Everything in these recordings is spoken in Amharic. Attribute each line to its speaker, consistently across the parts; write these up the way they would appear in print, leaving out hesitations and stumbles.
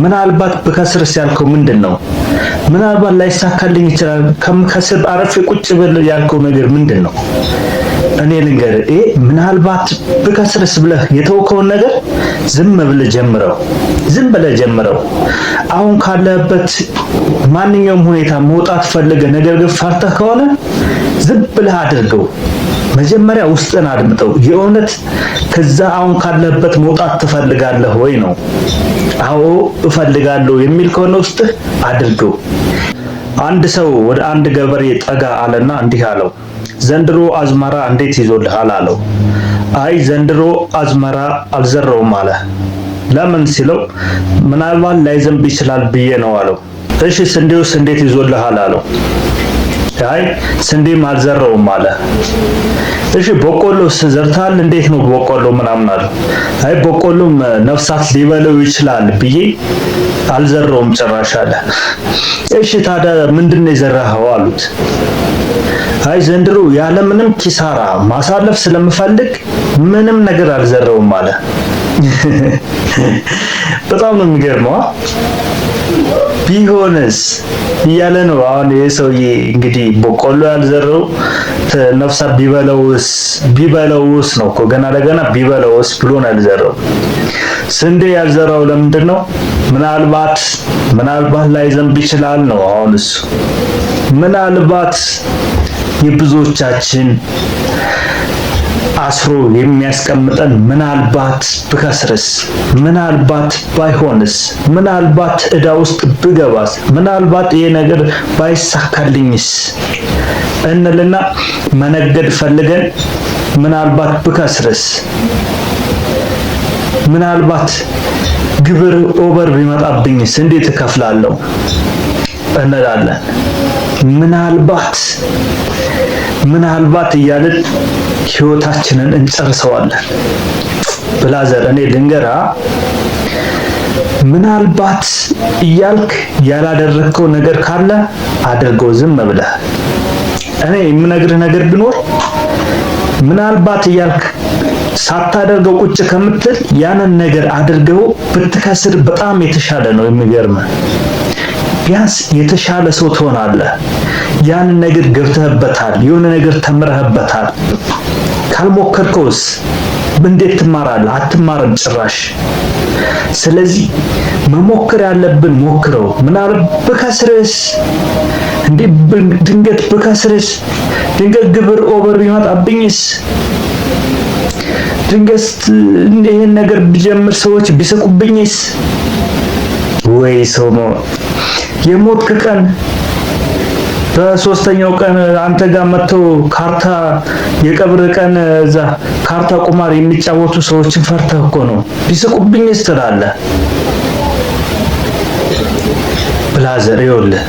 Speaker 1: ምናልባት ብከስርስ ያልከው ምንድነው? ምናልባት ላይሳካልኝ ይችላል ከምከስር አረፍ ቁጭ ብል ያልከው ነገር ምንድነው? እኔ ልንገርህ፣ ምናልባት ብከስርስ ብለህ የተወከውን ነገር ዝም ብለህ ጀምረው። አሁን ካለበት ማንኛውም ሁኔታ መውጣት ፈልገህ ነገር ግን ፈርተህ ከሆነ ዝም ብለህ አድርገው። መጀመሪያ ውስጥን አድምጠው። የእውነት ከዛ አሁን ካለበት መውጣት ትፈልጋለህ ወይ ነው? አዎ እፈልጋለሁ የሚል ከሆነ ውስጥህ አድርገው። አንድ ሰው ወደ አንድ ገበሬ ጠጋ አለና እንዲህ አለው፣ ዘንድሮ አዝመራ እንዴት ይዞልሃል አለው። አይ ዘንድሮ አዝመራ አልዘራውም አለ። ለምን ሲለው ምናልባት ላይዘንብ ይችላል ብዬ ነው አለው። እሺ ስንዴውስ እንዴት ይዞልሃል አለው። አይ ስንዴም አልዘራውም አለ። እሺ በቆሎስ ዘርታል እንዴት ነው በቆሎ ምናምን አለ። አይ በቆሎም ነፍሳት ሊበለው ይችላል ብዬ አልዘራውም ጭራሽ አለ። እሺ ታዲያ ምንድነው የዘራኸው አሉት። አይ ዘንድሮ ያለምንም ኪሳራ ማሳለፍ ስለምፈልግ ምንም ነገር አልዘራውም አለ። በጣም ነው የሚገርመው። ቢሆንስ እያለ ነው አሁን የሰውዬ እንግዲህ በቆሎ ያልዘራው ነፍሳት ቢበለውስ ነው እኮ ገና ለገና ቢበለውስ ብሎ ነው ያልዘራው። ስንዴ ያልዘራው ለምንድን ነው? ምናልባት ላይዘንብ ይችላል ነው አሁን እሱ። ምናልባት የብዙዎቻችን አስሮ የሚያስቀምጠን ምናልባት ብከስርስ፣ ምናልባት ባይሆንስ፣ ምናልባት ዕዳ ውስጥ ብገባስ፣ ምናልባት ይሄ ነገር ባይሳካልኝስ እንልና መነገድ ፈልገን ምናልባት ብከስርስ፣ ምናልባት ግብር ኦቨር ቢመጣብኝስ እንዴት እከፍላለሁ እንላለን። ምናልባት እያልን ህይወታችንን እንጨርሰዋለን። ብላዘር እኔ ልንገራ፣ ምናልባት እያልክ ያላደረግከው ነገር ካለ አድርገው ዝም ብለህ። እኔ የምነግርህ ነገር ቢኖር ምናልባት እያልክ ሳታደርገው ቁጭ ከምትል ያንን ነገር አድርገው ብትከስር በጣም የተሻለ ነው። የሚገርምህ ቢያንስ የተሻለ ሰው ትሆናለህ። ያንን ነገር ገብተህበታል፣ የሆነ ነገር ተምረህበታል። ካልሞከርከውስ እንዴት ትማራለህ? አትማርም ጭራሽ። ስለዚህ መሞከር ያለብን ሞክረው። ምናልባት ብከስርስ፣ ድንገት ብከስርስ፣ ድንገት ግብር ኦቨር ቢመጣብኝስ፣ ድንገት ይሄን ነገር ቢጀምር ሰዎች ቢስቁብኝስ፣ ወይ ሰው ነው የሞትክ ቀን በሶስተኛው ቀን አንተ ጋር መጥተው ካርታ የቀብር ቀን እዛ ካርታ ቁማር የሚጫወቱ ሰዎችን ፈርተህ እኮ ነው ቢስቁብኝስ ትላለህ። ብላዘር ይኸውልህ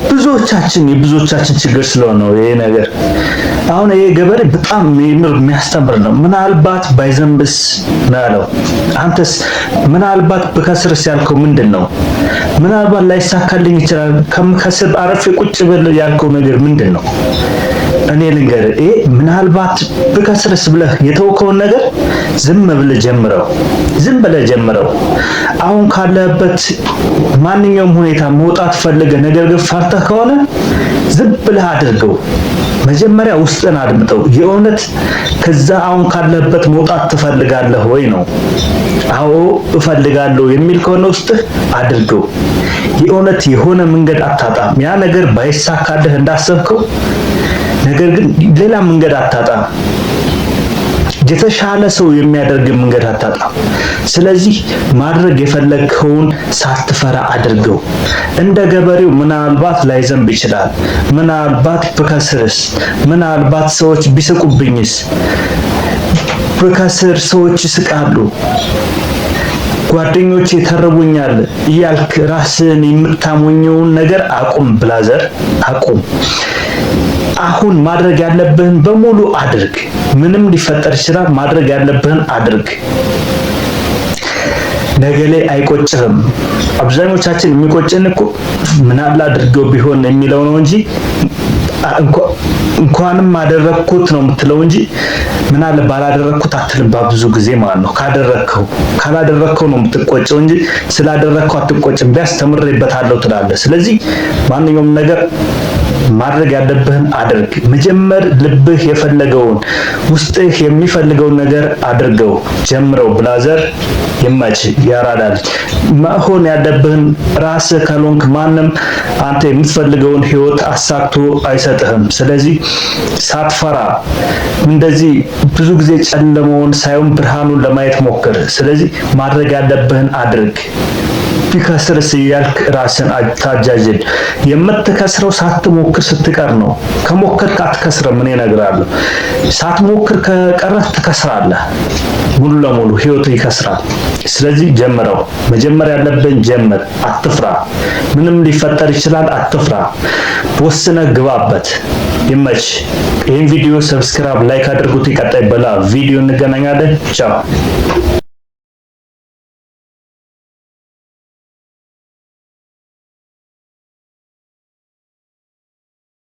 Speaker 1: የብዙዎቻችን ችግር ስለሆነ ነው ይሄ ነገር። አሁን ይሄ ገበሬ በጣም የሚያስተምር ነው። ምናልባት ባይዘንብስ ነው ያለው። አንተስ ምናልባት ብከስርስ ያልከው ምንድነው? ምናልባት ላይሳካልኝ ይችላል ከምከስር አረፍ ቁጭ ብል ያልከው ነገር ምንድነው? እኔ ልንገርህ፣ ምናልባት ብከስርስ ብለህ የተወከውን ነገር ዝም ብለህ ጀምረው። አሁን ካለበት ማንኛውም ሁኔታ መውጣት ፈልገህ ነገር ግን ፈርተህ ከሆነ ዝም ብለህ አድርገው። መጀመሪያ ውስጥን አድምጠው። የእውነት ከዛ አሁን ካለበት መውጣት ትፈልጋለህ ወይ ነው? አዎ እፈልጋለሁ የሚል ከሆነ ውስጥህ አድርገው። የእውነት የሆነ መንገድ አታጣም። ያ ነገር ባይሳካልህ እንዳሰብከው ነገር ግን ሌላ መንገድ አታጣም። የተሻለ ሰው የሚያደርግ መንገድ አታጣም። ስለዚህ ማድረግ የፈለግከውን ሳትፈራ አድርገው። እንደ ገበሬው ምናልባት ላይዘንብ ይችላል፣ ምናልባት ብከስርስ፣ ምናልባት ሰዎች ቢስቁብኝስ፣ ብከስር ሰዎች ይስቃሉ፣ ጓደኞቼ ተርቡኛል እያልክ ራስን የምታሞኘውን ነገር አቁም። ብላዘር አቁም። አሁን ማድረግ ያለብህን በሙሉ አድርግ። ምንም ሊፈጠር ይችላል። ማድረግ ያለብህን አድርግ። ነገ ላይ አይቆጭህም። አብዛኞቻችን የሚቆጭን እኮ ምን አለ አድርገው ቢሆን የሚለው ነው እንጂ እንኳንም አደረኩት ነው የምትለው እንጂ ምን አለ ባላደረኩት አትልባ ብዙ ጊዜ ማለት ነው። ካላደረከው ነው የምትቆጨው እንጂ ስላደረከው አትቆጭም። ቢያስተምርበታለሁ ትላለህ። ስለዚህ ማንኛውም ነገር ማድረግ ያለብህን አድርግ። መጀመር ልብህ የፈለገውን ውስጥህ የሚፈልገውን ነገር አድርገው ጀምረው። ብላዘር ይመች ያራዳል። መሆን ያለብህን ራስህ ካልሆንክ ማንም አንተ የምትፈልገውን ህይወት አሳክቶ አይሰጥህም። ስለዚህ ሳትፈራ እንደዚህ ብዙ ጊዜ ጨለመውን ሳይሆን ብርሃኑን ለማየት ሞክር። ስለዚህ ማድረግ ያለብህን አድርግ። ቢከስርስ እያልክ ራስን አታጃጅል። የምትከስረው ሳትሞክር ስትቀር ነው። ከሞከርክ አትከስርም። እኔ እነግርሃለሁ። ሳትሞክር ከቀረህ ትከስራለህ። ሙሉ ለሙሉ ህይወት ይከስራል። ስለዚህ ጀምረው። መጀመር ያለብን ጀምር። አትፍራ። ምንም ሊፈጠር ይችላል። አትፍራ። ወስነህ ግባበት። ይመች። ይህን ቪዲዮ ሰብስክራይብ፣ ላይክ አድርጉት። ይቀጣይ በላ ቪዲዮ እንገናኛለን። ቻው